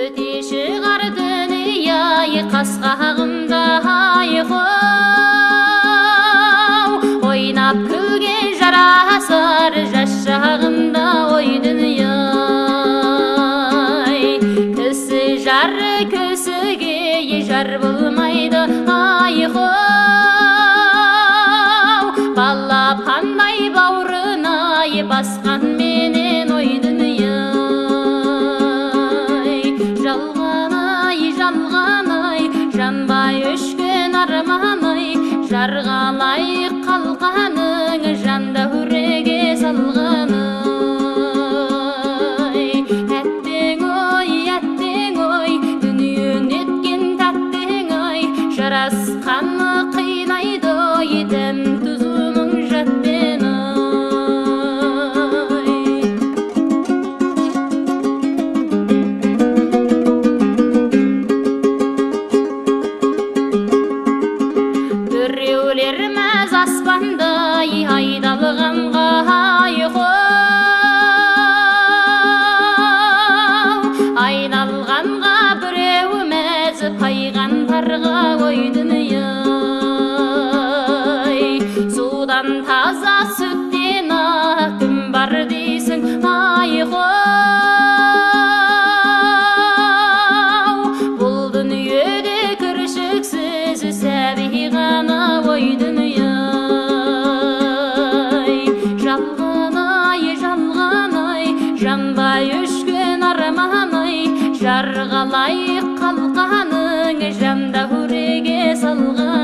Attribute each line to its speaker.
Speaker 1: Өте шығар дүние қасқағымда айқау, ойнап күлген жарасар жас шағымда ой дүние. Кісі жар кісіге жар болмайды айқау, балап қандай бауырына басқан менен ой дүние. Жалғанай, жанбай өшкен арманой, жарғалай қалғаның жанда хүреге салғаной. Әттең ой, дүниең еткен тәттең ой, жарасқаны қинайды ой, дәм тұзының жатпен ой. Біреулер мәз аспандай айдалғанға айқау, айналғанға біреу мәз пайғамбарға ой дүние. Судан таза сүттен кім бар дейсің айқау, бұл дүниеде кіршіксіз сәби ғана ой дүние. Жалғанай, жанбай өшкен арманой, жарғалай қалғаның жанда хүреге салған.